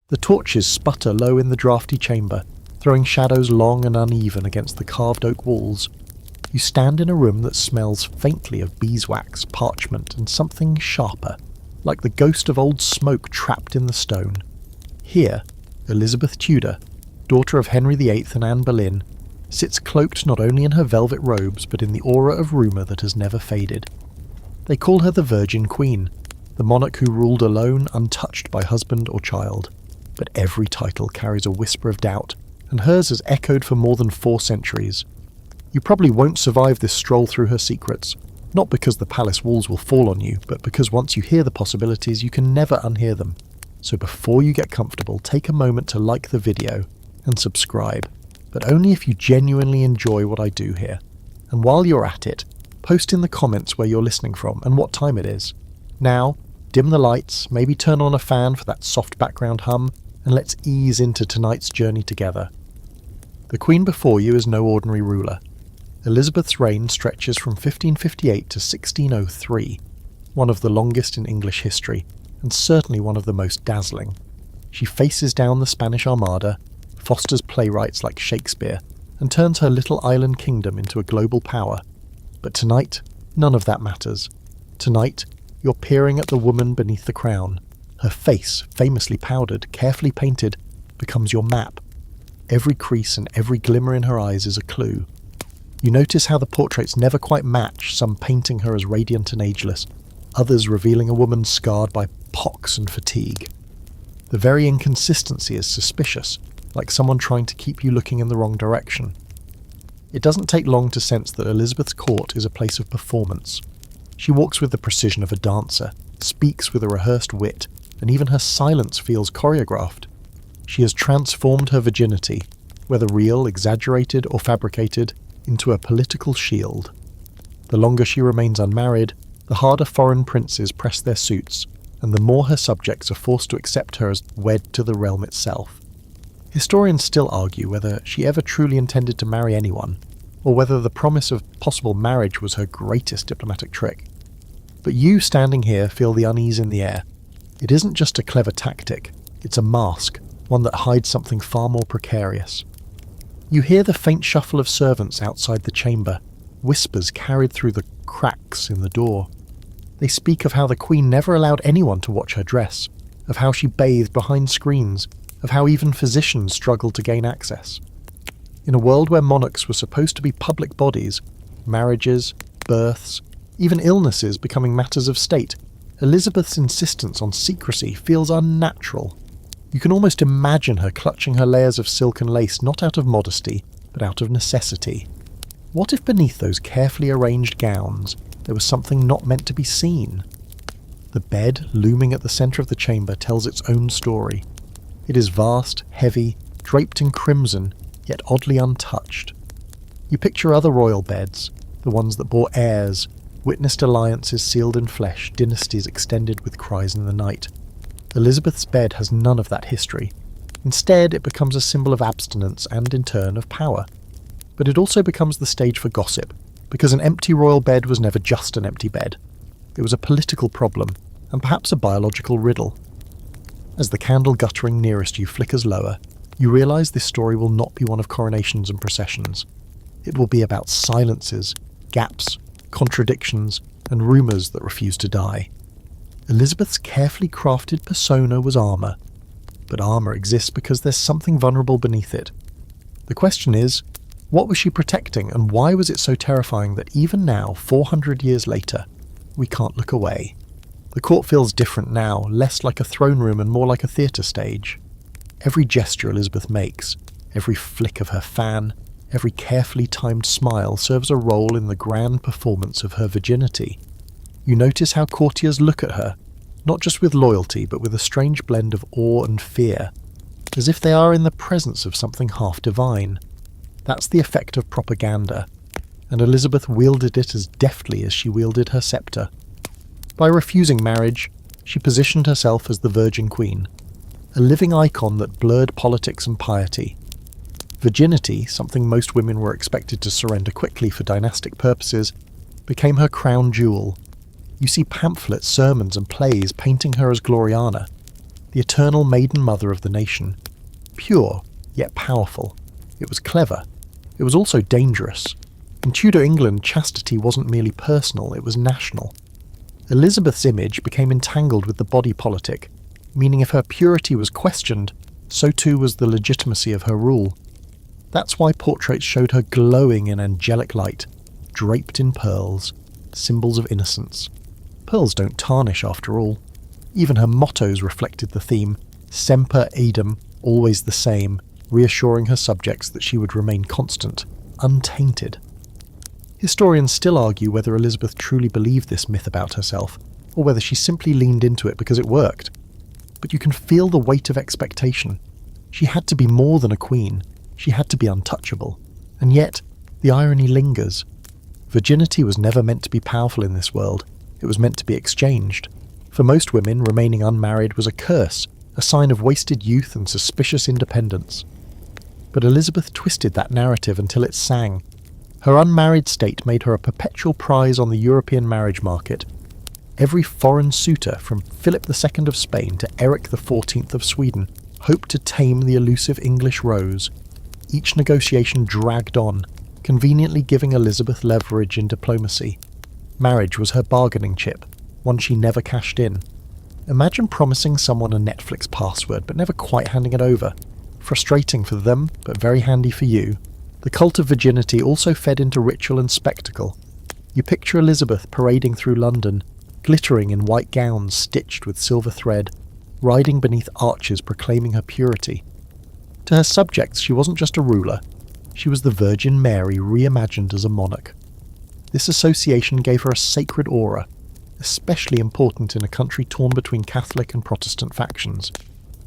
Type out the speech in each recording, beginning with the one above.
The torches sputter low in the draughty chamber, throwing shadows long and uneven against the carved oak walls. You stand in a room that smells faintly of beeswax, parchment, and something sharper, like the ghost of old smoke trapped in the stone. Here, Elizabeth Tudor, daughter of Henry VIII and Anne Boleyn, sits cloaked not only in her velvet robes but in the aura of rumour that has never faded. They call her the Virgin Queen, the monarch who ruled alone, untouched by husband or child. But every title carries a whisper of doubt, and hers has echoed for more than 4 centuries. You probably won't survive this stroll through her secrets, not because the palace walls will fall on you, but because once you hear the possibilities, you can never unhear them. So before you get comfortable, take a moment to like the video and subscribe, but only if you genuinely enjoy what I do here. And while you're at it, post in the comments where you're listening from and what time it is. Now, dim the lights, maybe turn on a fan for that soft background hum, and let's ease into tonight's journey together. The Queen before you is no ordinary ruler. Elizabeth's reign stretches from 1558 to 1603, one of the longest in English history, and certainly one of the most dazzling. She faces down the Spanish Armada, fosters playwrights like Shakespeare, and turns her little island kingdom into a global power. But tonight, none of that matters. Tonight, you're peering at the woman beneath the crown. Her face, famously powdered, carefully painted, becomes your map. Every crease and every glimmer in her eyes is a clue. You notice how the portraits never quite match, some painting her as radiant and ageless, others revealing a woman scarred by pox and fatigue. The very inconsistency is suspicious, like someone trying to keep you looking in the wrong direction. It doesn't take long to sense that Elizabeth's court is a place of performance. She walks with the precision of a dancer, speaks with a rehearsed wit, and even her silence feels choreographed. She has transformed her virginity, whether real, exaggerated, or fabricated, into a political shield. The longer she remains unmarried, the harder foreign princes press their suits, and the more her subjects are forced to accept her as wed to the realm itself. Historians still argue whether she ever truly intended to marry anyone, or whether the promise of possible marriage was her greatest diplomatic trick. But you standing here feel the unease in the air. It isn't just a clever tactic, it's a mask, one that hides something far more precarious. You hear the faint shuffle of servants outside the chamber, whispers carried through the cracks in the door. They speak of how the Queen never allowed anyone to watch her dress, of how she bathed behind screens, of how even physicians struggled to gain access. In a world where monarchs were supposed to be public bodies, marriages, births, even illnesses becoming matters of state, Elizabeth's insistence on secrecy feels unnatural. You can almost imagine her clutching her layers of silk and lace not out of modesty, but out of necessity. What if beneath those carefully arranged gowns there was something not meant to be seen? The bed, looming at the centre of the chamber, tells its own story. It is vast, heavy, draped in crimson, yet oddly untouched. You picture other royal beds, the ones that bore heirs, witnessed alliances sealed in flesh, dynasties extended with cries in the night. Elizabeth's bed has none of that history. Instead, it becomes a symbol of abstinence and, in turn, of power. But it also becomes the stage for gossip, because an empty royal bed was never just an empty bed. It was a political problem, and perhaps a biological riddle. As the candle guttering nearest you flickers lower, you realise this story will not be one of coronations and processions. It will be about silences, gaps, contradictions, and rumours that refuse to die. Elizabeth's carefully crafted persona was armour, but armour exists because there's something vulnerable beneath it. The question is, what was she protecting, and why was it so terrifying that even now, 400 years later, we can't look away? The court feels different now, less like a throne room and more like a theatre stage. Every gesture Elizabeth makes, every flick of her fan, every carefully timed smile serves a role in the grand performance of her virginity. You notice how courtiers look at her, not just with loyalty but with a strange blend of awe and fear, as if they are in the presence of something half divine. That's the effect of propaganda, and Elizabeth wielded it as deftly as she wielded her sceptre. By refusing marriage, she positioned herself as the Virgin Queen, a living icon that blurred politics and piety. Virginity, something most women were expected to surrender quickly for dynastic purposes, became her crown jewel. You see pamphlets, sermons and plays painting her as Gloriana, the eternal maiden mother of the nation. Pure, yet powerful. It was clever. It was also dangerous. In Tudor England, chastity wasn't merely personal, it was national. Elizabeth's image became entangled with the body politic, meaning if her purity was questioned, so too was the legitimacy of her rule. That's why portraits showed her glowing in angelic light, draped in pearls, symbols of innocence. Pearls don't tarnish after all. Even her mottos reflected the theme, semper eadem, always the same, reassuring her subjects that she would remain constant, untainted. Historians still argue whether Elizabeth truly believed this myth about herself, or whether she simply leaned into it because it worked. But you can feel the weight of expectation. She had to be more than a queen. She had to be untouchable. And yet, the irony lingers. Virginity was never meant to be powerful in this world. It was meant to be exchanged. For most women, remaining unmarried was a curse, a sign of wasted youth and suspicious independence. But Elizabeth twisted that narrative until it sang. Her unmarried state made her a perpetual prize on the European marriage market. Every foreign suitor, from Philip II of Spain to Eric XIV of Sweden, hoped to tame the elusive English rose. Each negotiation dragged on, conveniently giving Elizabeth leverage in diplomacy. Marriage was her bargaining chip, one she never cashed in. Imagine promising someone a Netflix password but never quite handing it over. Frustrating for them, but very handy for you. The cult of virginity also fed into ritual and spectacle. You picture Elizabeth parading through London, glittering in white gowns stitched with silver thread, riding beneath arches proclaiming her purity. To her subjects, she wasn't just a ruler. She was the Virgin Mary reimagined as a monarch. This association gave her a sacred aura, especially important in a country torn between Catholic and Protestant factions.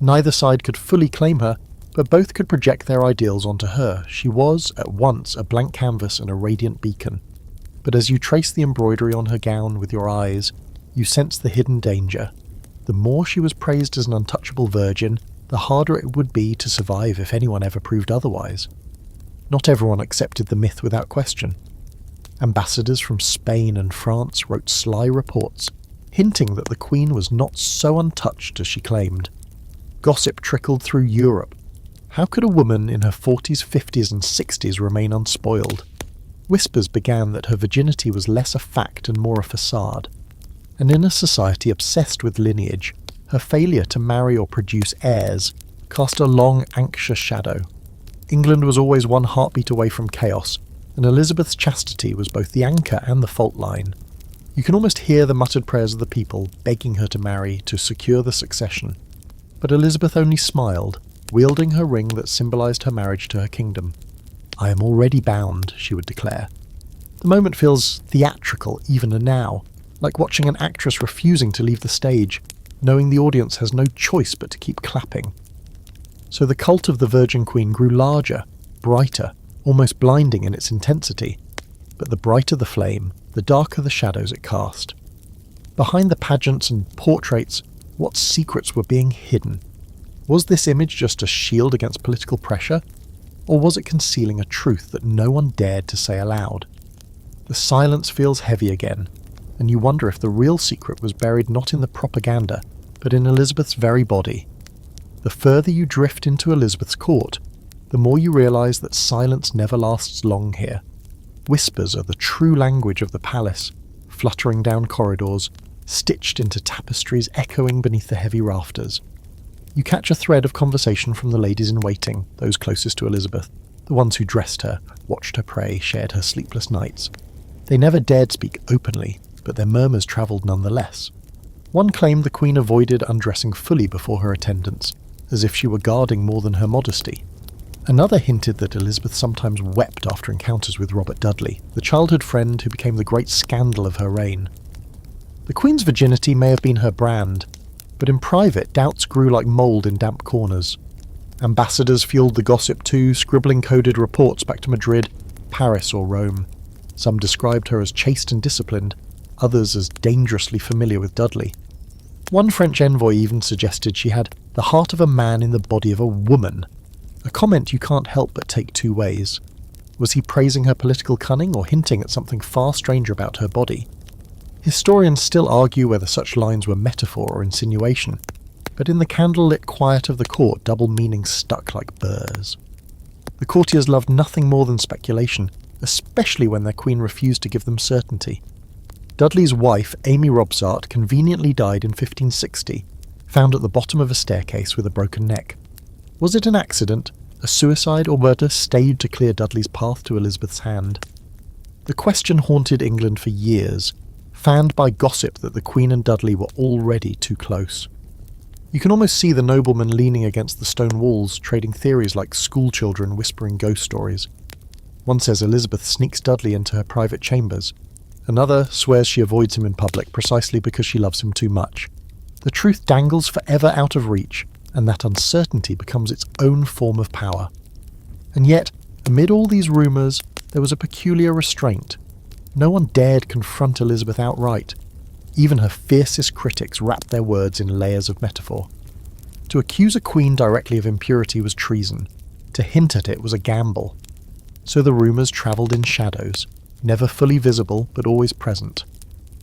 Neither side could fully claim her, but both could project their ideals onto her. She was, at once, a blank canvas and a radiant beacon. But as you trace the embroidery on her gown with your eyes, you sense the hidden danger. The more she was praised as an untouchable virgin, the harder it would be to survive if anyone ever proved otherwise. Not everyone accepted the myth without question. Ambassadors from Spain and France wrote sly reports, hinting that the Queen was not so untouched as she claimed. Gossip trickled through Europe. How could a woman in her 40s, 50s and 60s remain unspoiled? Whispers began that her virginity was less a fact and more a facade. And in a society obsessed with lineage, her failure to marry or produce heirs cast a long, anxious shadow. England was always one heartbeat away from chaos, and Elizabeth's chastity was both the anchor and the fault line. You can almost hear the muttered prayers of the people begging her to marry to secure the succession. But Elizabeth only smiled, wielding her ring that symbolized her marriage to her kingdom. "I am already bound," she would declare. The moment feels theatrical even now, like watching an actress refusing to leave the stage, knowing the audience has no choice but to keep clapping. So the cult of the Virgin Queen grew larger, brighter, almost blinding in its intensity. But the brighter the flame, the darker the shadows it cast. Behind the pageants and portraits, what secrets were being hidden? Was this image just a shield against political pressure? Or was it concealing a truth that no one dared to say aloud? The silence feels heavy again, and you wonder if the real secret was buried not in the propaganda, but in Elizabeth's very body. The further you drift into Elizabeth's court, the more you realise that silence never lasts long here. Whispers are the true language of the palace, fluttering down corridors, stitched into tapestries echoing beneath the heavy rafters. You catch a thread of conversation from the ladies-in-waiting, those closest to Elizabeth, the ones who dressed her, watched her pray, shared her sleepless nights. They never dared speak openly, but their murmurs travelled nonetheless. One claimed the Queen avoided undressing fully before her attendance, as if she were guarding more than her modesty. Another hinted that Elizabeth sometimes wept after encounters with Robert Dudley, the childhood friend who became the great scandal of her reign. The Queen's virginity may have been her brand, but in private doubts grew like mould in damp corners. Ambassadors fueled the gossip too, scribbling coded reports back to Madrid, Paris or Rome. Some described her as chaste and disciplined, others as dangerously familiar with Dudley. One French envoy even suggested she had the heart of a man in the body of a woman, a comment you can't help but take two ways. Was he praising her political cunning or hinting at something far stranger about her body? Historians still argue whether such lines were metaphor or insinuation, but in the candlelit quiet of the court, double meanings stuck like burrs. The courtiers loved nothing more than speculation, especially when their queen refused to give them certainty. Dudley's wife, Amy Robsart, conveniently died in 1560, found at the bottom of a staircase with a broken neck. Was it an accident, a suicide, or murder staged to clear Dudley's path to Elizabeth's hand? The question haunted England for years, fanned by gossip that the Queen and Dudley were already too close. You can almost see the noblemen leaning against the stone walls, trading theories like schoolchildren whispering ghost stories. One says Elizabeth sneaks Dudley into her private chambers. Another swears she avoids him in public precisely because she loves him too much. The truth dangles forever out of reach, and that uncertainty becomes its own form of power. And yet, amid all these rumours, there was a peculiar restraint. No one dared confront Elizabeth outright. Even her fiercest critics wrapped their words in layers of metaphor. To accuse a queen directly of impurity was treason. To hint at it was a gamble. So the rumours travelled in shadows, never fully visible but always present.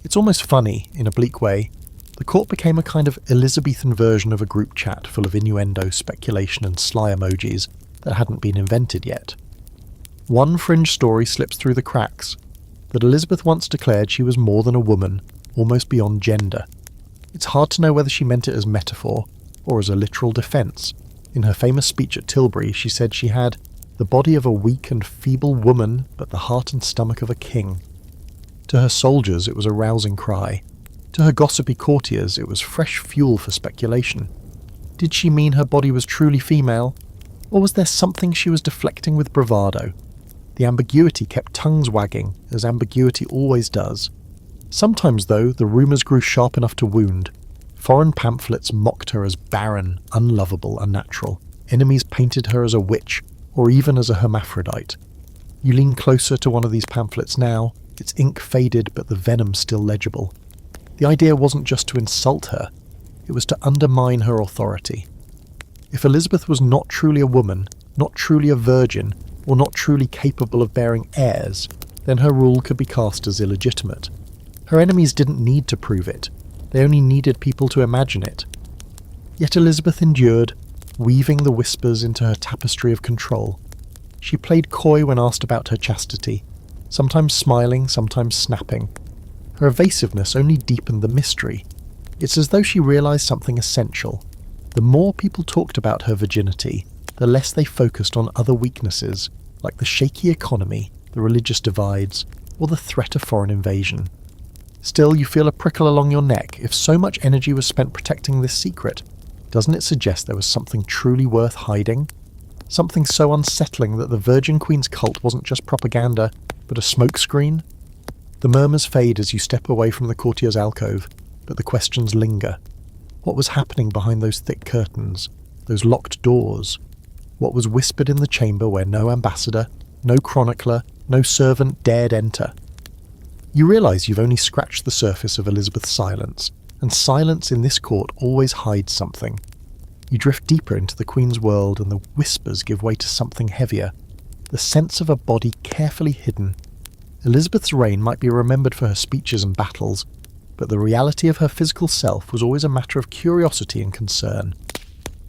It's almost funny, in a bleak way. The court became a kind of Elizabethan version of a group chat full of innuendo, speculation and sly emojis that hadn't been invented yet. One fringe story slips through the cracks, that Elizabeth once declared she was more than a woman, almost beyond gender. It's hard to know whether she meant it as metaphor or as a literal defence. In her famous speech at Tilbury, she said she had the body of a weak and feeble woman, but the heart and stomach of a king. To her soldiers, it was a rousing cry. To her gossipy courtiers, it was fresh fuel for speculation. Did she mean her body was truly female, or was there something she was deflecting with bravado? The ambiguity kept tongues wagging, as ambiguity always does. Sometimes, though, the rumours grew sharp enough to wound. Foreign pamphlets mocked her as barren, unlovable, unnatural. Enemies painted her as a witch, or even as a hermaphrodite. You lean closer to one of these pamphlets now, its ink faded but the venom still legible. The idea wasn't just to insult her, it was to undermine her authority. If Elizabeth was not truly a woman, not truly a virgin, or not truly capable of bearing heirs, then her rule could be cast as illegitimate. Her enemies didn't need to prove it, they only needed people to imagine it. Yet Elizabeth endured, weaving the whispers into her tapestry of control. She played coy when asked about her chastity, sometimes smiling, sometimes snapping. Her evasiveness only deepened the mystery. It's as though she realised something essential. The more people talked about her virginity, the less they focused on other weaknesses, like the shaky economy, the religious divides, or the threat of foreign invasion. Still, you feel a prickle along your neck. If so much energy was spent protecting this secret, doesn't it suggest there was something truly worth hiding? Something so unsettling that the Virgin Queen's cult wasn't just propaganda, but a smokescreen? The murmurs fade as you step away from the courtier's alcove, but the questions linger. What was happening behind those thick curtains, those locked doors? What was whispered in the chamber where no ambassador, no chronicler, no servant dared enter? You realise you've only scratched the surface of Elizabeth's silence, and silence in this court always hides something. You drift deeper into the Queen's world and the whispers give way to something heavier, the sense of a body carefully hidden. Elizabeth's reign might be remembered for her speeches and battles, but the reality of her physical self was always a matter of curiosity and concern.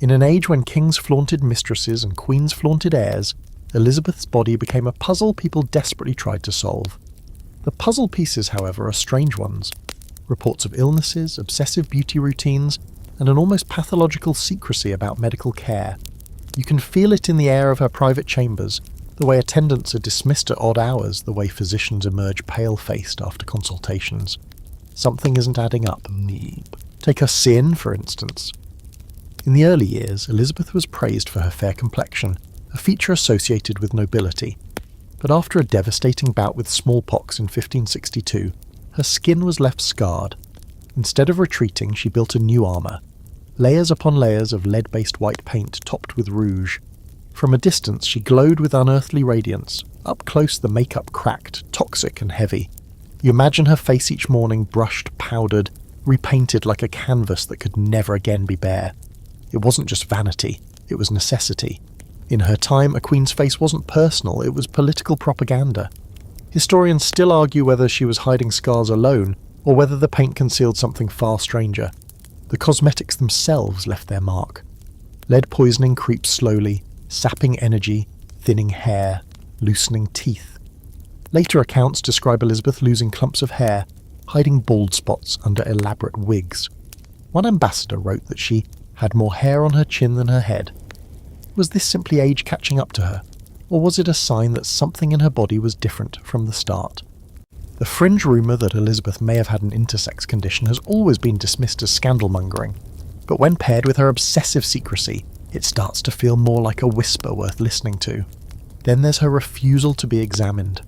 In an age when kings flaunted mistresses and queens flaunted heirs, Elizabeth's body became a puzzle people desperately tried to solve. The puzzle pieces, however, are strange ones. Reports of illnesses, obsessive beauty routines, and an almost pathological secrecy about medical care. You can feel it in the air of her private chambers, the way attendants are dismissed at odd hours, the way physicians emerge pale-faced after consultations. Something isn't adding up. Take her sin, for instance. In the early years, Elizabeth was praised for her fair complexion, a feature associated with nobility. But after a devastating bout with smallpox in 1562, her skin was left scarred. Instead of retreating, she built a new armour. Layers upon layers of lead-based white paint topped with rouge. From a distance, she glowed with unearthly radiance. Up close, the makeup cracked, toxic and heavy. You imagine her face each morning brushed, powdered, repainted like a canvas that could never again be bare. It wasn't just vanity, it was necessity. In her time, a queen's face wasn't personal, it was political propaganda. Historians still argue whether she was hiding scars alone, or whether the paint concealed something far stranger. The cosmetics themselves left their mark. Lead poisoning creeps slowly, sapping energy, thinning hair, loosening teeth. Later accounts describe Elizabeth losing clumps of hair, hiding bald spots under elaborate wigs. One ambassador wrote that she had more hair on her chin than her head. Was this simply age catching up to her, or was it a sign that something in her body was different from the start? The fringe rumour that Elizabeth may have had an intersex condition has always been dismissed as scandal-mongering, but when paired with her obsessive secrecy, it starts to feel more like a whisper worth listening to. Then there's her refusal to be examined.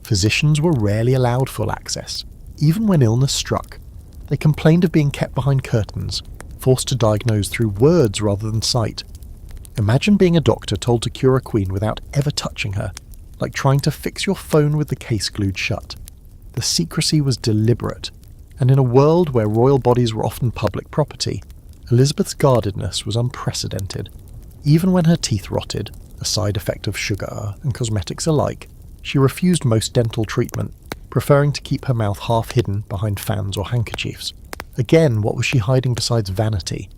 Physicians were rarely allowed full access. Even when illness struck, they complained of being kept behind curtains, forced to diagnose through words rather than sight. Imagine being a doctor told to cure a queen without ever touching her, like trying to fix your phone with the case glued shut. The secrecy was deliberate, and in a world where royal bodies were often public property, Elizabeth's guardedness was unprecedented. Even when her teeth rotted, a side effect of sugar and cosmetics alike, she refused most dental treatment, preferring to keep her mouth half hidden behind fans or handkerchiefs. Again, what was she hiding besides vanity?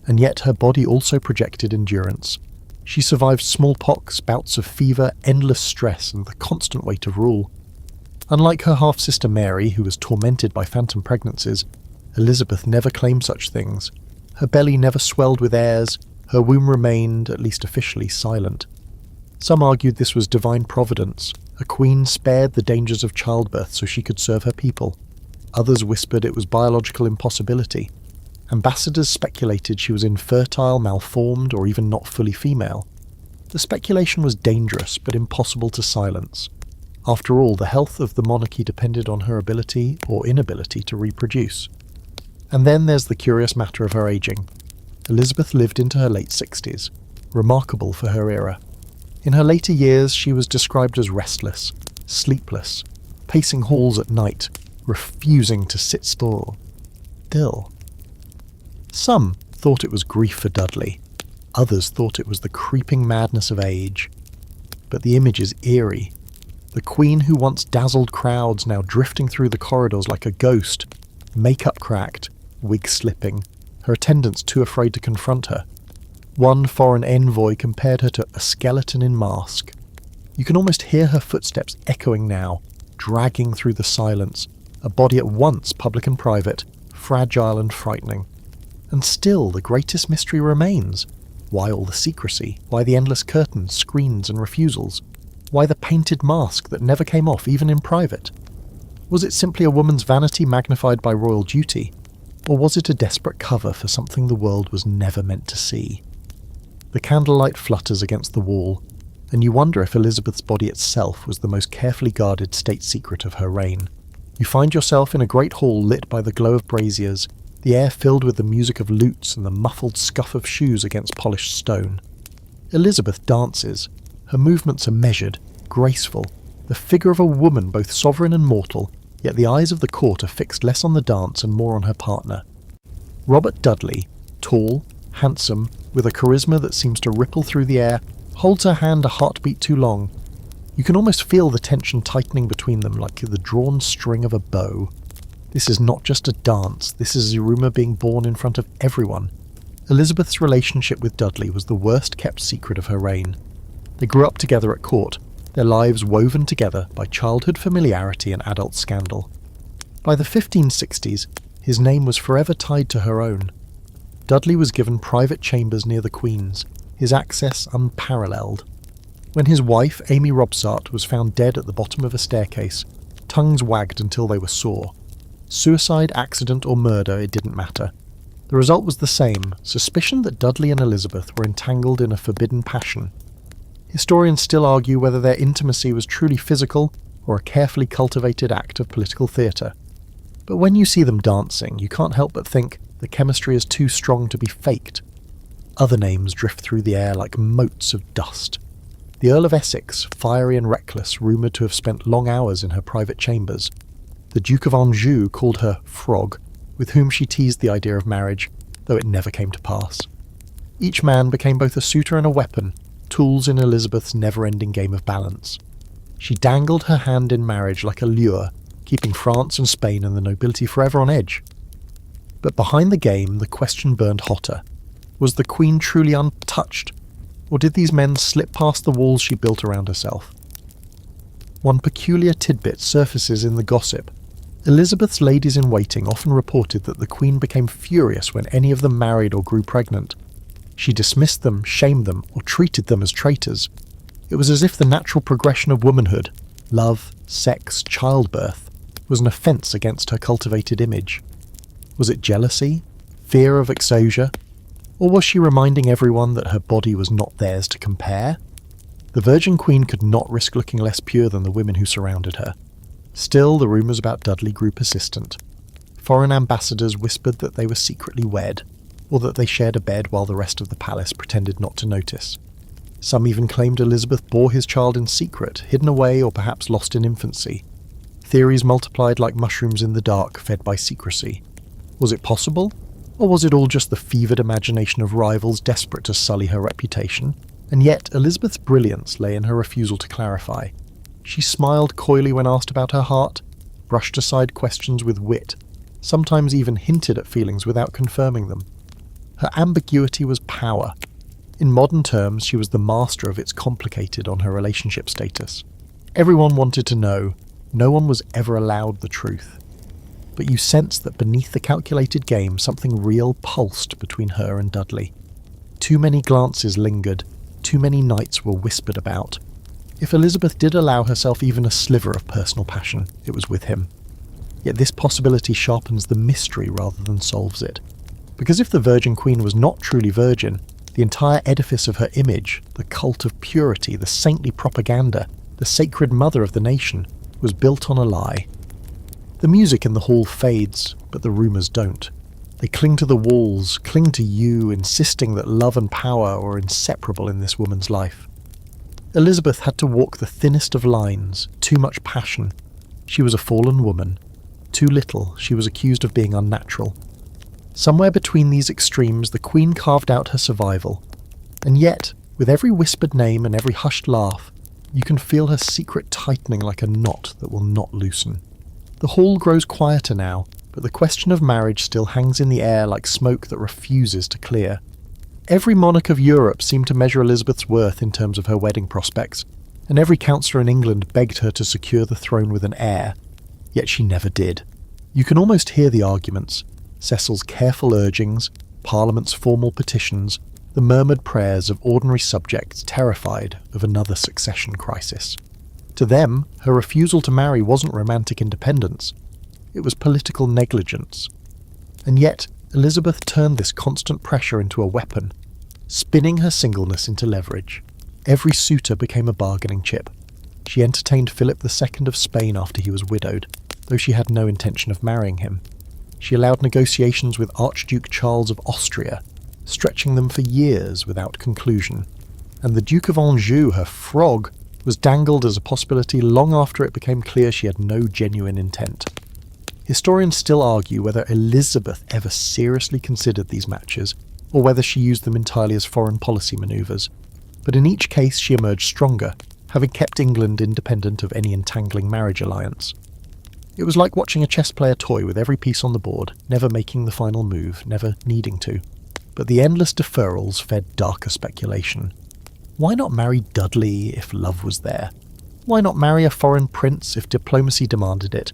And yet her body also projected endurance. She survived smallpox, bouts of fever, endless stress, and the constant weight of rule. Unlike her half-sister Mary, who was tormented by phantom pregnancies, Elizabeth never claimed such things. Her belly never swelled with airs, her womb remained, at least officially, silent. Some argued this was divine providence. A queen spared the dangers of childbirth so she could serve her people. Others whispered it was biological impossibility. Ambassadors speculated she was infertile, malformed, or even not fully female. The speculation was dangerous but impossible to silence. After all, the health of the monarchy depended on her ability or inability to reproduce. And then there's the curious matter of her aging. Elizabeth lived into her late 60s, remarkable for her era. In her later years, she was described as restless, sleepless, pacing halls at night, refusing to sit still. Some thought it was grief for Dudley. Others thought it was the creeping madness of age. But the image is eerie. The queen who once dazzled crowds now drifting through the corridors like a ghost, makeup cracked, wig slipping, her attendants too afraid to confront her. One foreign envoy compared her to a skeleton in mask. You can almost hear her footsteps echoing now, dragging through the silence, a body at once public and private, fragile and frightening. And still the greatest mystery remains. Why all the secrecy? Why the endless curtains, screens and refusals? Why the painted mask that never came off, even in private? Was it simply a woman's vanity magnified by royal duty? Or was it a desperate cover for something the world was never meant to see? The candlelight flutters against the wall, and you wonder if Elizabeth's body itself was the most carefully guarded state secret of her reign. You find yourself in a great hall lit by the glow of braziers, the air filled with the music of lutes and the muffled scuff of shoes against polished stone. Elizabeth dances. Her movements are measured, graceful, the figure of a woman both sovereign and mortal, yet the eyes of the court are fixed less on the dance and more on her partner. Robert Dudley, tall, handsome, with a charisma that seems to ripple through the air, holds her hand a heartbeat too long. You can almost feel the tension tightening between them like the drawn string of a bow. This is not just a dance, this is a rumour being born in front of everyone. Elizabeth's relationship with Dudley was the worst kept secret of her reign. They grew up together at court, their lives woven together by childhood familiarity and adult scandal. By the 1560s, his name was forever tied to her own. Dudley was given private chambers near the Queen's, his access unparalleled. When his wife, Amy Robsart, was found dead at the bottom of a staircase, tongues wagged until they were sore. Suicide, accident or murder, it didn't matter. The result was the same, suspicion that Dudley and Elizabeth were entangled in a forbidden passion. Historians still argue whether their intimacy was truly physical or a carefully cultivated act of political theatre. But when you see them dancing, you can't help but think the chemistry is too strong to be faked. Other names drift through the air like motes of dust. The Earl of Essex, fiery and reckless, rumoured to have spent long hours in her private chambers. The Duke of Anjou called her Frog, with whom she teased the idea of marriage, though it never came to pass. Each man became both a suitor and a weapon, tools in Elizabeth's never-ending game of balance. She dangled her hand in marriage like a lure, keeping France and Spain and the nobility forever on edge. But behind the game, the question burned hotter. Was the Queen truly untouched? Or did these men slip past the walls she built around herself? One peculiar tidbit surfaces in the gossip. Elizabeth's ladies-in-waiting often reported that the Queen became furious when any of them married or grew pregnant. She dismissed them, shamed them, or treated them as traitors. It was as if the natural progression of womanhood, love, sex, childbirth, was an offence against her cultivated image. Was it jealousy? Fear of exposure? Or was she reminding everyone that her body was not theirs to compare? The Virgin Queen could not risk looking less pure than the women who surrounded her. Still, the rumours about Dudley grew persistent. Foreign ambassadors whispered that they were secretly wed, or that they shared a bed while the rest of the palace pretended not to notice. Some even claimed Elizabeth bore his child in secret, hidden away or perhaps lost in infancy. Theories multiplied like mushrooms in the dark, fed by secrecy. Was it possible? Or was it all just the fevered imagination of rivals desperate to sully her reputation? And yet, Elizabeth's brilliance lay in her refusal to clarify. She smiled coyly when asked about her heart, brushed aside questions with wit, sometimes even hinted at feelings without confirming them. Her ambiguity was power. In modern terms, she was the master of its complicated on her relationship status. Everyone wanted to know. No one was ever allowed the truth. But you sensed that beneath the calculated game, something real pulsed between her and Dudley. Too many glances lingered. Too many nights were whispered about. If Elizabeth did allow herself even a sliver of personal passion, it was with him. Yet this possibility sharpens the mystery rather than solves it. Because if the Virgin Queen was not truly virgin, the entire edifice of her image, the cult of purity, the saintly propaganda, the sacred mother of the nation, was built on a lie. The music in the hall fades, but the rumours don't. They cling to the walls, cling to you, insisting that love and power are inseparable in this woman's life. Elizabeth had to walk the thinnest of lines, too much passion. She was a fallen woman. Too little, she was accused of being unnatural. Somewhere between these extremes, the Queen carved out her survival. And yet, with every whispered name and every hushed laugh, you can feel her secret tightening like a knot that will not loosen. The hall grows quieter now, but the question of marriage still hangs in the air like smoke that refuses to clear. Every monarch of Europe seemed to measure Elizabeth's worth in terms of her wedding prospects, and every councillor in England begged her to secure the throne with an heir. Yet she never did. You can almost hear the arguments, Cecil's careful urgings, Parliament's formal petitions, the murmured prayers of ordinary subjects terrified of another succession crisis. To them, her refusal to marry wasn't romantic independence. It was political negligence. And yet, Elizabeth turned this constant pressure into a weapon, spinning her singleness into leverage. Every suitor became a bargaining chip. She entertained Philip II of Spain after he was widowed, though she had no intention of marrying him. She allowed negotiations with Archduke Charles of Austria, stretching them for years without conclusion. And the Duke of Anjou, her frog, was dangled as a possibility long after it became clear she had no genuine intent. Historians still argue whether Elizabeth ever seriously considered these matches, or whether she used them entirely as foreign policy manoeuvres. But in each case she emerged stronger, having kept England independent of any entangling marriage alliance. It was like watching a chess player toy with every piece on the board, never making the final move, never needing to. But the endless deferrals fed darker speculation. Why not marry Dudley if love was there? Why not marry a foreign prince if diplomacy demanded it?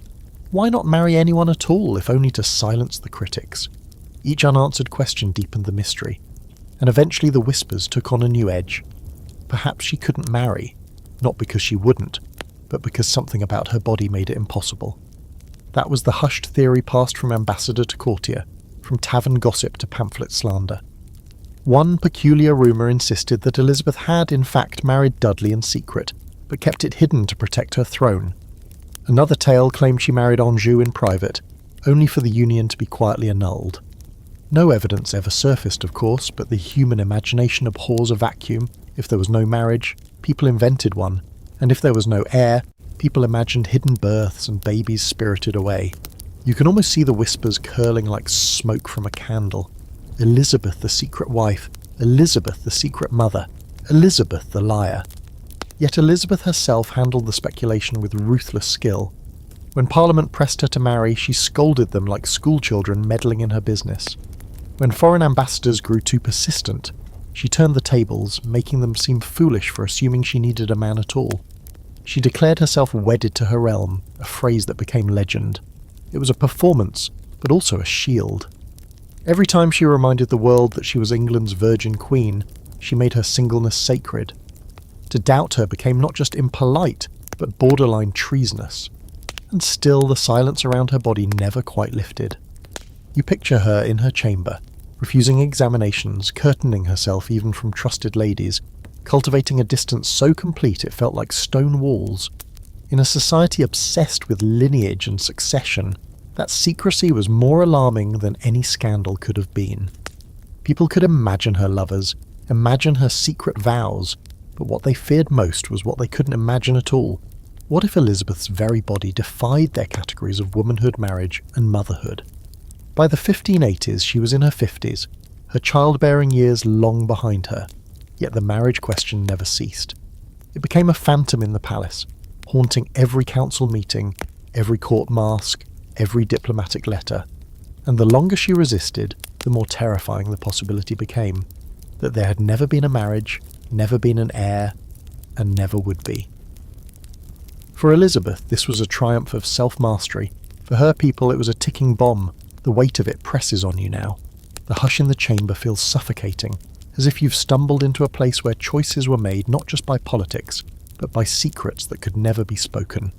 Why not marry anyone at all if only to silence the critics? Each unanswered question deepened the mystery, and eventually the whispers took on a new edge. Perhaps she couldn't marry, not because she wouldn't, but because something about her body made it impossible. That was the hushed theory passed from ambassador to courtier, from tavern gossip to pamphlet slander. One peculiar rumour insisted that Elizabeth had in fact married Dudley in secret, but kept it hidden to protect her throne. Another tale claimed she married Anjou in private, only for the union to be quietly annulled. No evidence ever surfaced, of course, but the human imagination abhors a vacuum. If there was no marriage, people invented one, and if there was no heir, people imagined hidden births and babies spirited away. You can almost see the whispers curling like smoke from a candle. Elizabeth the secret wife, Elizabeth the secret mother, Elizabeth the liar. Yet Elizabeth herself handled the speculation with ruthless skill. When Parliament pressed her to marry, she scolded them like schoolchildren meddling in her business. When foreign ambassadors grew too persistent, she turned the tables, making them seem foolish for assuming she needed a man at all. She declared herself wedded to her realm, a phrase that became legend. It was a performance, but also a shield. Every time she reminded the world that she was England's virgin queen, she made her singleness sacred. To doubt her became not just impolite, but borderline treasonous. And still the silence around her body never quite lifted. You picture her in her chamber, refusing examinations, curtaining herself even from trusted ladies, cultivating a distance so complete it felt like stone walls. In a society obsessed with lineage and succession, that secrecy was more alarming than any scandal could have been. People could imagine her lovers, imagine her secret vows, but what they feared most was what they couldn't imagine at all. What if Elizabeth's very body defied their categories of womanhood, marriage, and motherhood? By the 1580s, she was in her 50s, her childbearing years long behind her, yet the marriage question never ceased. It became a phantom in the palace, haunting every council meeting, every court masque, every diplomatic letter, and the longer she resisted, the more terrifying the possibility became, that there had never been a marriage, never been an heir, and never would be. For Elizabeth, this was a triumph of self-mastery. For her people, it was a ticking bomb. The weight of it presses on you now. The hush in the chamber feels suffocating, as if you've stumbled into a place where choices were made not just by politics, but by secrets that could never be spoken.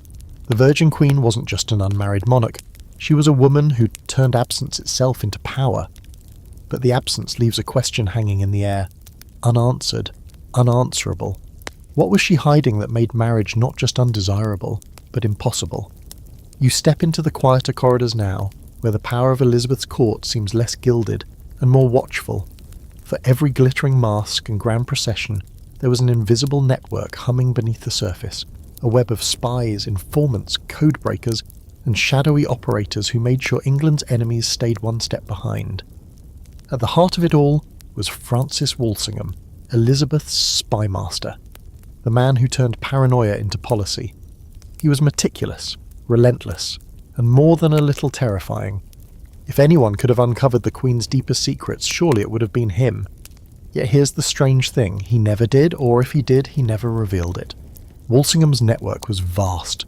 The Virgin Queen wasn't just an unmarried monarch. She was a woman who turned absence itself into power. But the absence leaves a question hanging in the air, unanswered, unanswerable. What was she hiding that made marriage not just undesirable, but impossible? You step into the quieter corridors now, where the power of Elizabeth's court seems less gilded and more watchful. For every glittering masque and grand procession, there was an invisible network humming beneath the surface, a web of spies, informants, codebreakers, and shadowy operators who made sure England's enemies stayed one step behind. At the heart of it all was Francis Walsingham, Elizabeth's spymaster, the man who turned paranoia into policy. He was meticulous, relentless, and more than a little terrifying. If anyone could have uncovered the Queen's deepest secrets, surely it would have been him. Yet here's the strange thing, he never did, or if he did, he never revealed it. Walsingham's network was vast.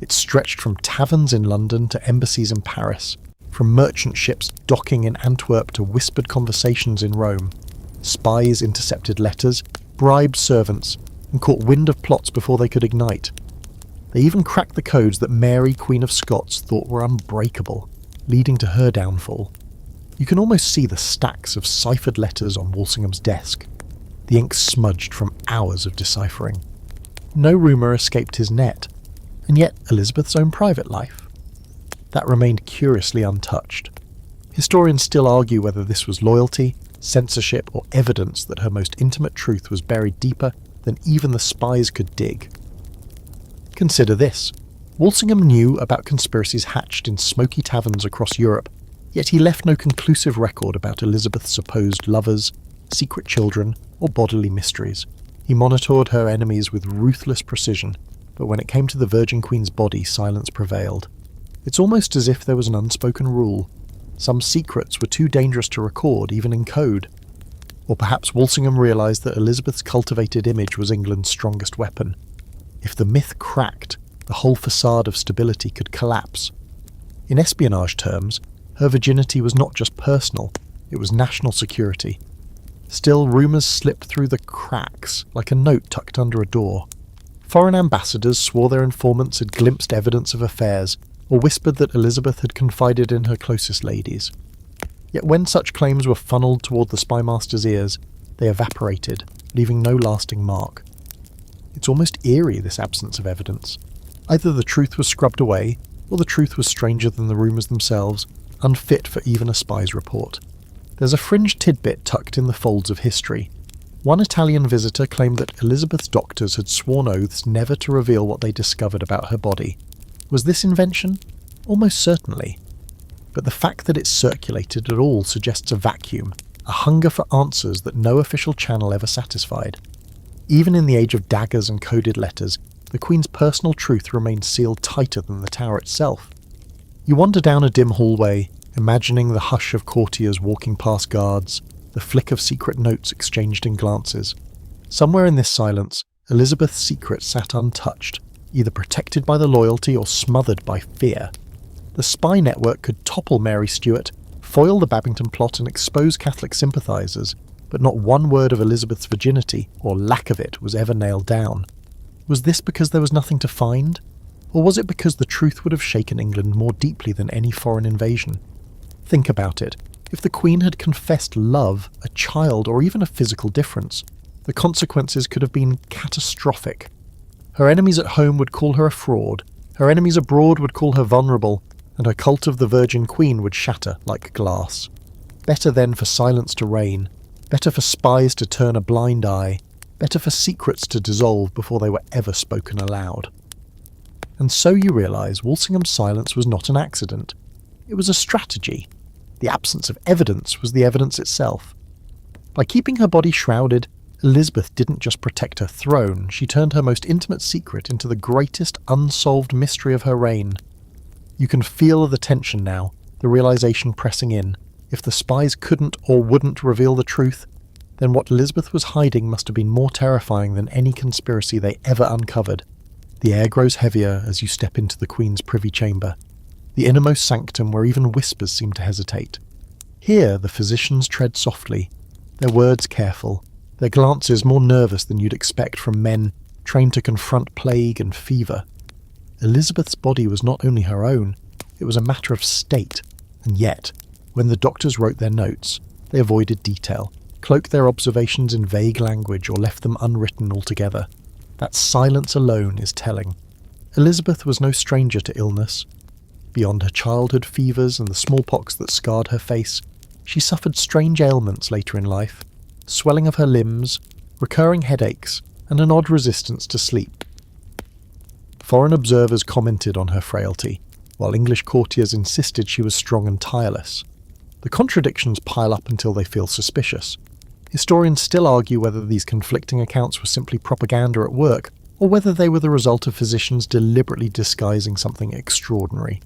It stretched from taverns in London to embassies in Paris, from merchant ships docking in Antwerp to whispered conversations in Rome. Spies intercepted letters, bribed servants, and caught wind of plots before they could ignite. They even cracked the codes that Mary, Queen of Scots, thought were unbreakable, leading to her downfall. You can almost see the stacks of ciphered letters on Walsingham's desk, the ink smudged from hours of deciphering. No rumour escaped his net, and yet Elizabeth's own private life? That remained curiously untouched. Historians still argue whether this was loyalty, censorship, or evidence that her most intimate truth was buried deeper than even the spies could dig. Consider this. Walsingham knew about conspiracies hatched in smoky taverns across Europe, yet he left no conclusive record about Elizabeth's supposed lovers, secret children, or bodily mysteries. He monitored her enemies with ruthless precision, but when it came to the Virgin Queen's body, silence prevailed. It's almost as if there was an unspoken rule. Some secrets were too dangerous to record, even in code. Or perhaps Walsingham realised that Elizabeth's cultivated image was England's strongest weapon. If the myth cracked, the whole facade of stability could collapse. In espionage terms, her virginity was not just personal, it was national security. Still, rumours slipped through the cracks, like a note tucked under a door. Foreign ambassadors swore their informants had glimpsed evidence of affairs, or whispered that Elizabeth had confided in her closest ladies. Yet when such claims were funneled toward the spymaster's ears, they evaporated, leaving no lasting mark. It's almost eerie, this absence of evidence. Either the truth was scrubbed away, or the truth was stranger than the rumours themselves, unfit for even a spy's report. There's a fringe tidbit tucked in the folds of history. One Italian visitor claimed that Elizabeth's doctors had sworn oaths never to reveal what they discovered about her body. Was this invention? Almost certainly. But the fact that it circulated at all suggests a vacuum, a hunger for answers that no official channel ever satisfied. Even in the age of daggers and coded letters, the Queen's personal truth remained sealed tighter than the tower itself. You wander down a dim hallway, imagining the hush of courtiers walking past guards, the flick of secret notes exchanged in glances. Somewhere in this silence, Elizabeth's secret sat untouched, either protected by the loyalty or smothered by fear. The spy network could topple Mary Stuart, foil the Babington plot and expose Catholic sympathisers, but not one word of Elizabeth's virginity, or lack of it, was ever nailed down. Was this because there was nothing to find? Or was it because the truth would have shaken England more deeply than any foreign invasion? Think about it. If the Queen had confessed love, a child, or even a physical difference, the consequences could have been catastrophic. Her enemies at home would call her a fraud, her enemies abroad would call her vulnerable, and her cult of the Virgin Queen would shatter like glass. Better then for silence to reign, better for spies to turn a blind eye, better for secrets to dissolve before they were ever spoken aloud. And so you realise Walsingham's silence was not an accident. It was a strategy. The absence of evidence was the evidence itself. By keeping her body shrouded, Elizabeth didn't just protect her throne, she turned her most intimate secret into the greatest unsolved mystery of her reign. You can feel the tension now, the realisation pressing in. If the spies couldn't or wouldn't reveal the truth, then what Elizabeth was hiding must have been more terrifying than any conspiracy they ever uncovered. The air grows heavier as you step into the Queen's privy chamber, the innermost sanctum where even whispers seem to hesitate. Here the physicians tread softly, their words careful, their glances more nervous than you'd expect from men trained to confront plague and fever. Elizabeth's body was not only her own, it was a matter of state, and yet, when the doctors wrote their notes, they avoided detail, cloaked their observations in vague language or left them unwritten altogether. That silence alone is telling. Elizabeth was no stranger to illness. Beyond her childhood fevers and the smallpox that scarred her face, she suffered strange ailments later in life, swelling of her limbs, recurring headaches, and an odd resistance to sleep. Foreign observers commented on her frailty, while English courtiers insisted she was strong and tireless. The contradictions pile up until they feel suspicious. Historians still argue whether these conflicting accounts were simply propaganda at work, or whether they were the result of physicians deliberately disguising something extraordinary.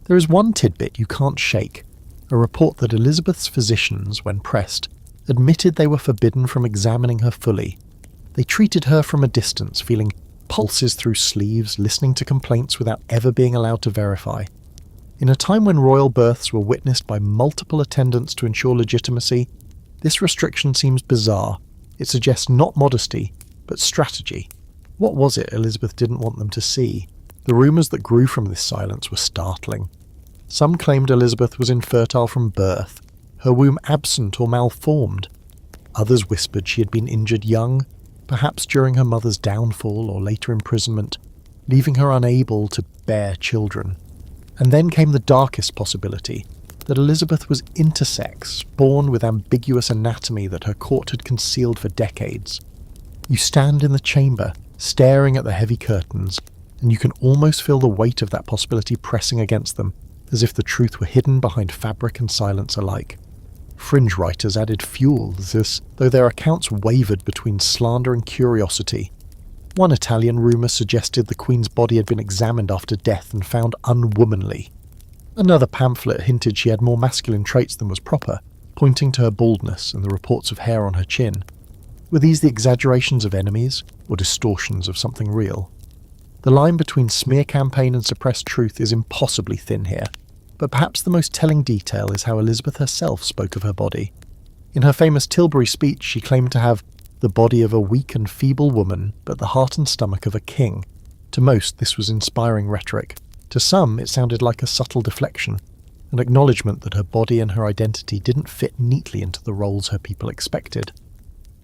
There is one tidbit you can't shake, a report that Elizabeth's physicians, when pressed, admitted they were forbidden from examining her fully. They treated her from a distance, feeling pulses through sleeves, listening to complaints without ever being allowed to verify. In a time when royal births were witnessed by multiple attendants to ensure legitimacy, this restriction seems bizarre. It suggests not modesty, but strategy. What was it Elizabeth didn't want them to see? The rumours that grew from this silence were startling. Some claimed Elizabeth was infertile from birth, her womb absent or malformed. Others whispered she had been injured young, perhaps during her mother's downfall or later imprisonment, leaving her unable to bear children. And then came the darkest possibility, that Elizabeth was intersex, born with ambiguous anatomy that her court had concealed for decades. You stand in the chamber, staring at the heavy curtains, and you can almost feel the weight of that possibility pressing against them, as if the truth were hidden behind fabric and silence alike. Fringe writers added fuel to this, though their accounts wavered between slander and curiosity. One Italian rumour suggested the Queen's body had been examined after death and found unwomanly. Another pamphlet hinted she had more masculine traits than was proper, pointing to her baldness and the reports of hair on her chin. Were these the exaggerations of enemies, or distortions of something real? The line between smear campaign and suppressed truth is impossibly thin here, but perhaps the most telling detail is how Elizabeth herself spoke of her body. In her famous Tilbury speech, she claimed to have the body of a weak and feeble woman, but the heart and stomach of a king. To most, this was inspiring rhetoric. To some, it sounded like a subtle deflection, an acknowledgement that her body and her identity didn't fit neatly into the roles her people expected.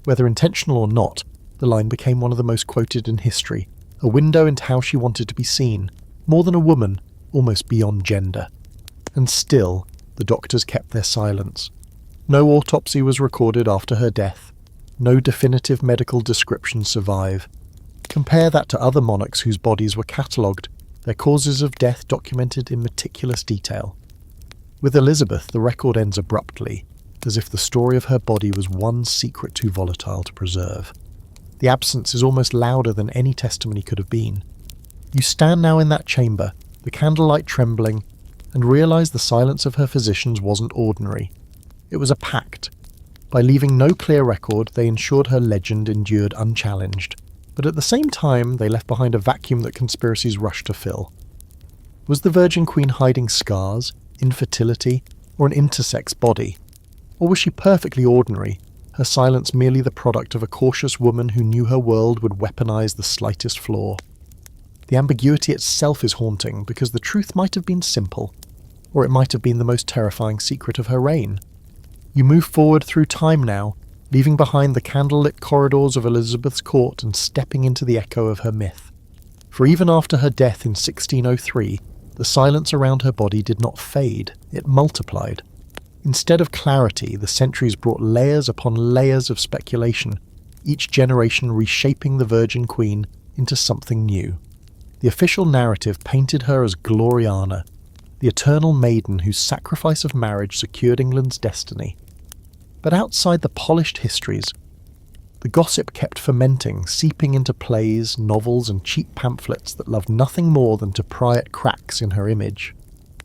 Whether intentional or not, the line became one of the most quoted in history, a window into how she wanted to be seen, more than a woman, almost beyond gender. And still, the doctors kept their silence. No autopsy was recorded after her death. No definitive medical descriptions survive. Compare that to other monarchs whose bodies were catalogued, their causes of death documented in meticulous detail. With Elizabeth, the record ends abruptly, as if the story of her body was one secret too volatile to preserve. The absence is almost louder than any testimony could have been. You stand now in that chamber, the candlelight trembling, and realise the silence of her physicians wasn't ordinary. It was a pact. By leaving no clear record, they ensured her legend endured unchallenged, but at the same time they left behind a vacuum that conspiracies rushed to fill. Was the Virgin Queen hiding scars, infertility, or an intersex body? Or was she perfectly ordinary, her silence merely the product of a cautious woman who knew her world would weaponize the slightest flaw? The ambiguity itself is haunting, because the truth might have been simple, or it might have been the most terrifying secret of her reign. You move forward through time now, leaving behind the candlelit corridors of Elizabeth's court and stepping into the echo of her myth. For even after her death in 1603, the silence around her body did not fade, it multiplied. Instead of clarity, the centuries brought layers upon layers of speculation, each generation reshaping the Virgin Queen into something new. The official narrative painted her as Gloriana, the eternal maiden whose sacrifice of marriage secured England's destiny. But outside the polished histories, the gossip kept fermenting, seeping into plays, novels, and cheap pamphlets that loved nothing more than to pry at cracks in her image.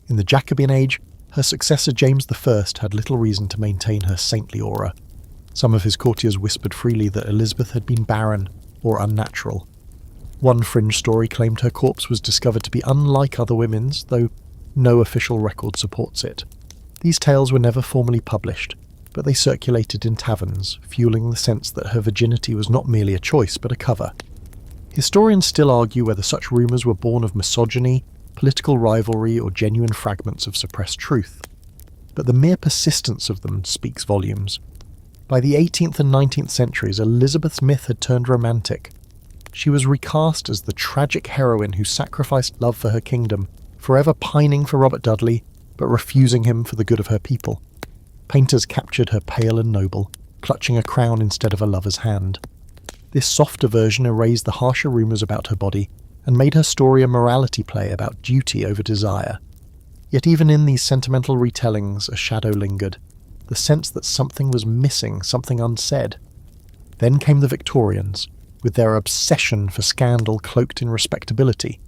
In the Jacobean age, her successor James I had little reason to maintain her saintly aura. Some of his courtiers whispered freely that Elizabeth had been barren or unnatural. One fringe story claimed her corpse was discovered to be unlike other women's, though no official record supports it. These tales were never formally published, but they circulated in taverns, fueling the sense that her virginity was not merely a choice but a cover. Historians still argue whether such rumours were born of misogyny, political rivalry, or genuine fragments of suppressed truth. But the mere persistence of them speaks volumes. By the 18th and 19th centuries, Elizabeth's myth had turned romantic. She was recast as the tragic heroine who sacrificed love for her kingdom, forever pining for Robert Dudley, but refusing him for the good of her people. Painters captured her pale and noble, clutching a crown instead of a lover's hand. This softer version erased the harsher rumours about her body and made her story a morality play about duty over desire. Yet even in these sentimental retellings, a shadow lingered, the sense that something was missing, something unsaid. Then came the Victorians, with their obsession for scandal cloaked in respectability.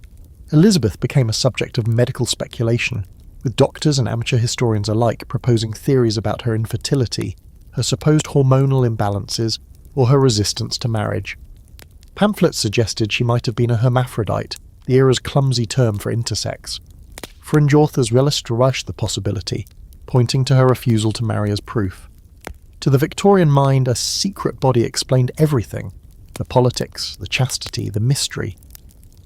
Elizabeth became a subject of medical speculation, with doctors and amateur historians alike proposing theories about her infertility, her supposed hormonal imbalances, or her resistance to marriage. Pamphlets suggested she might have been a hermaphrodite, the era's clumsy term for intersex. Fringe authors relished to rush the possibility, pointing to her refusal to marry as proof. To the Victorian mind, a secret body explained everything: the politics, the chastity, the mystery.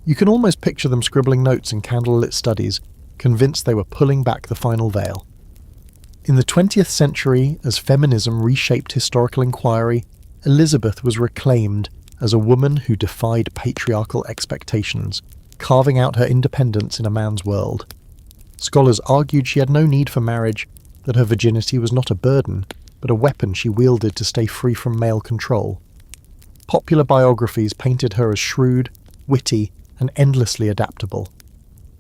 You can almost picture them scribbling notes in candlelit studies, convinced they were pulling back the final veil. In the 20th century, as feminism reshaped historical inquiry, Elizabeth was reclaimed as a woman who defied patriarchal expectations, carving out her independence in a man's world. Scholars argued she had no need for marriage, that her virginity was not a burden, but a weapon she wielded to stay free from male control. Popular biographies painted her as shrewd, witty, and endlessly adaptable.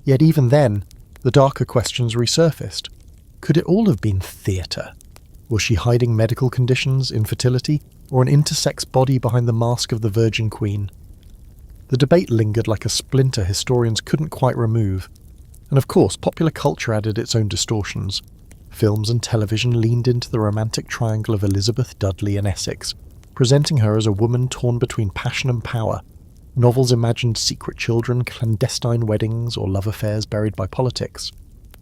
Yet even then, the darker questions resurfaced. Could it all have been theatre? Was she hiding medical conditions, infertility, or an intersex body behind the mask of the Virgin Queen? The debate lingered like a splinter historians couldn't quite remove. And of course, popular culture added its own distortions. Films and television leaned into the romantic triangle of Elizabeth, Dudley, and Essex, presenting her as a woman torn between passion and power. Novels imagined secret children, clandestine weddings, or love affairs buried by politics.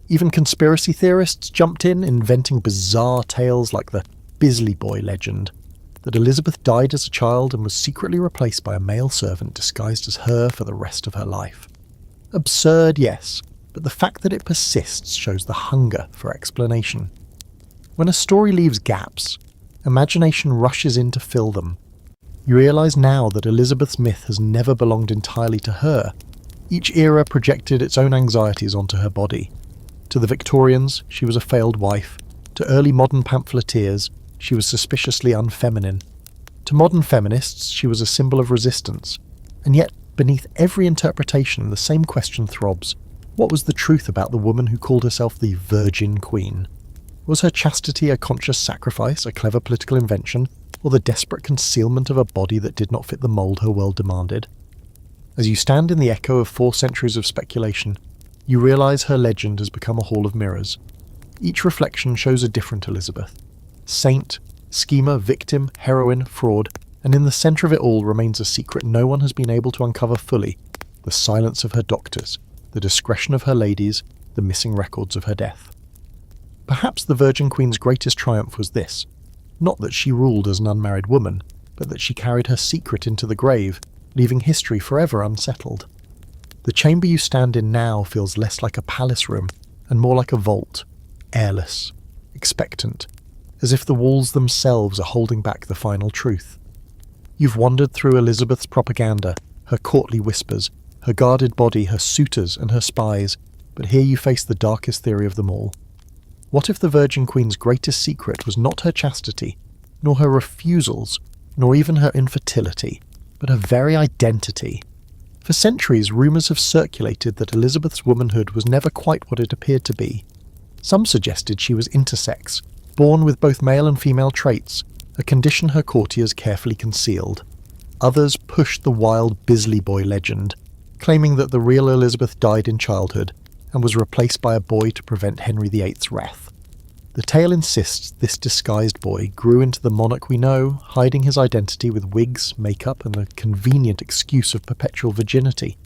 Even conspiracy theorists jumped in, inventing bizarre tales like the Bisley Boy legend, that Elizabeth died as a child and was secretly replaced by a male servant disguised as her for the rest of her life. Absurd, yes, but the fact that it persists shows the hunger for explanation. When a story leaves gaps, imagination rushes in to fill them. You realise now that Elizabeth's myth has never belonged entirely to her. Each era projected its own anxieties onto her body. To the Victorians, she was a failed wife. To early modern pamphleteers, she was suspiciously unfeminine. To modern feminists, she was a symbol of resistance. And yet, beneath every interpretation, the same question throbs. What was the truth about the woman who called herself the Virgin Queen? Was her chastity a conscious sacrifice, a clever political invention, or the desperate concealment of a body that did not fit the mould her world demanded? As you stand in the echo of 4 centuries of speculation, you realise her legend has become a hall of mirrors. Each reflection shows a different Elizabeth. Saint, schemer, victim, heroine, fraud, and in the centre of it all remains a secret no one has been able to uncover fully: the silence of her doctors, the discretion of her ladies, the missing records of her death. Perhaps the Virgin Queen's greatest triumph was this: not that she ruled as an unmarried woman, but that she carried her secret into the grave, leaving history forever unsettled. The chamber you stand in now feels less like a palace room and more like a vault, airless, expectant, as if the walls themselves are holding back the final truth. You've wandered through Elizabeth's propaganda, her courtly whispers, her guarded body, her suitors and her spies, but here you face the darkest theory of them all. What if the Virgin Queen's greatest secret was not her chastity, nor her refusals, nor even her infertility, but her very identity? For centuries, rumours have circulated that Elizabeth's womanhood was never quite what it appeared to be. Some suggested she was intersex, born with both male and female traits, a condition her courtiers carefully concealed. Others pushed the wild Bisley boy legend, claiming that the real Elizabeth died in childhood and was replaced by a boy to prevent Henry VIII's wrath. The tale insists this disguised boy grew into the monarch we know, hiding his identity with wigs, makeup, and a convenient excuse of perpetual virginity.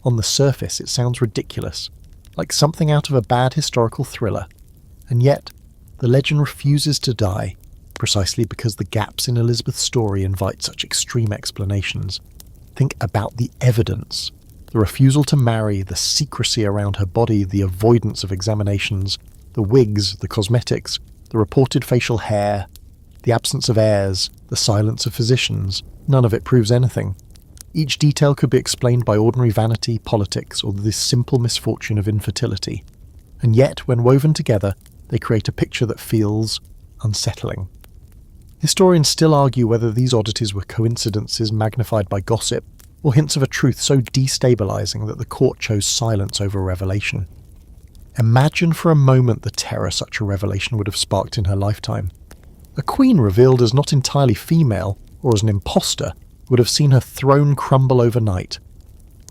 On the surface, it sounds ridiculous, like something out of a bad historical thriller. And yet, the legend refuses to die, precisely because the gaps in Elizabeth's story invite such extreme explanations. Think about the evidence. The refusal to marry, the secrecy around her body, the avoidance of examinations, the wigs, the cosmetics, the reported facial hair, the absence of heirs, the silence of physicians. None of it proves anything. Each detail could be explained by ordinary vanity, politics, or the simple misfortune of infertility. And yet, when woven together, they create a picture that feels unsettling. Historians still argue whether these oddities were coincidences magnified by gossip, or hints of a truth so destabilizing that the court chose silence over revelation. Imagine for a moment the terror such a revelation would have sparked in her lifetime. A queen revealed as not entirely female, or as an imposter, would have seen her throne crumble overnight.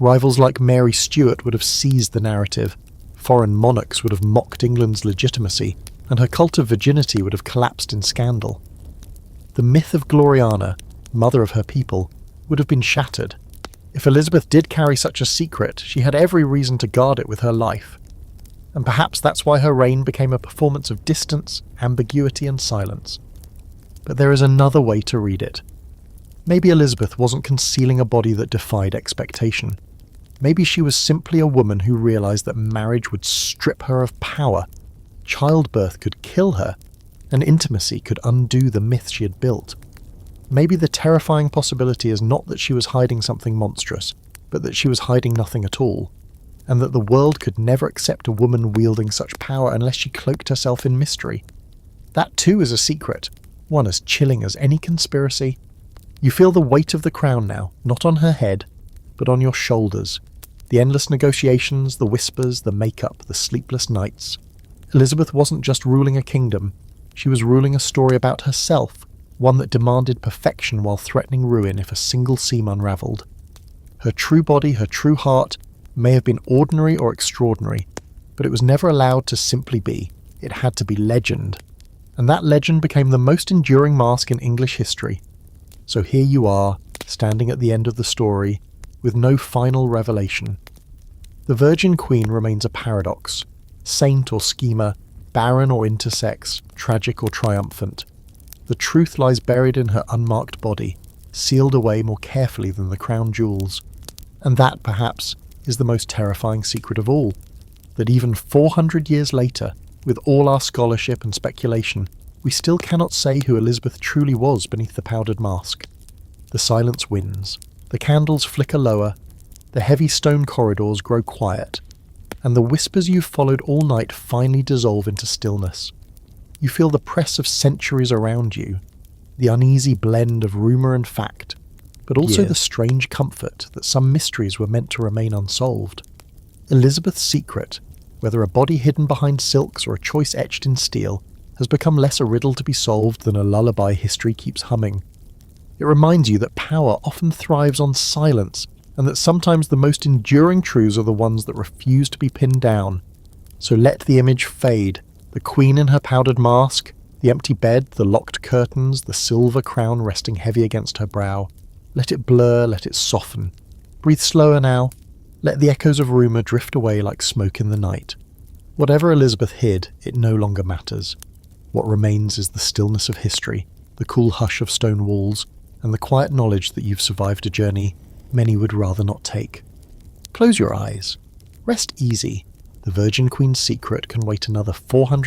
Rivals like Mary Stuart would have seized the narrative, foreign monarchs would have mocked England's legitimacy, and her cult of virginity would have collapsed in scandal. The myth of Gloriana, mother of her people, would have been shattered. If Elizabeth did carry such a secret, she had every reason to guard it with her life. And perhaps that's why her reign became a performance of distance, ambiguity and silence. But there is another way to read it. Maybe Elizabeth wasn't concealing a body that defied expectation. Maybe she was simply a woman who realised that marriage would strip her of power, childbirth could kill her, and intimacy could undo the myth she had built. Maybe the terrifying possibility is not that she was hiding something monstrous, but that she was hiding nothing at all, and that the world could never accept a woman wielding such power unless she cloaked herself in mystery. That too is a secret, one as chilling as any conspiracy. You feel the weight of the crown now, not on her head, but on your shoulders. The endless negotiations, the whispers, the makeup, the sleepless nights. Elizabeth wasn't just ruling a kingdom, she was ruling a story about herself, one that demanded perfection while threatening ruin if a single seam unravelled. Her true body, her true heart, may have been ordinary or extraordinary, but it was never allowed to simply be. It had to be legend. And that legend became the most enduring mask in English history. So here you are, standing at the end of the story, with no final revelation. The Virgin Queen remains a paradox, saint or schemer, barren or intersex, tragic or triumphant. The truth lies buried in her unmarked body, sealed away more carefully than the crown jewels. And that, perhaps, is the most terrifying secret of all, that even 400 years later, with all our scholarship and speculation, we still cannot say who Elizabeth truly was beneath the powdered mask. The silence wins, the candles flicker lower, the heavy stone corridors grow quiet, and the whispers you've followed all night finally dissolve into stillness. You feel the press of centuries around you, the uneasy blend of rumour and fact, but also the strange comfort that some mysteries were meant to remain unsolved. Elizabeth's secret, whether a body hidden behind silks or a choice etched in steel, has become less a riddle to be solved than a lullaby history keeps humming. It reminds you that power often thrives on silence, and that sometimes the most enduring truths are the ones that refuse to be pinned down. So let the image fade, the queen in her powdered mask, the empty bed, the locked curtains, the silver crown resting heavy against her brow. Let it blur, let it soften. Breathe slower now. Let the echoes of rumour drift away like smoke in the night. Whatever Elizabeth hid, it no longer matters. What remains is the stillness of history, the cool hush of stone walls, and the quiet knowledge that you've survived a journey many would rather not take. Close your eyes. Rest easy. The Virgin Queen's secret can wait another 400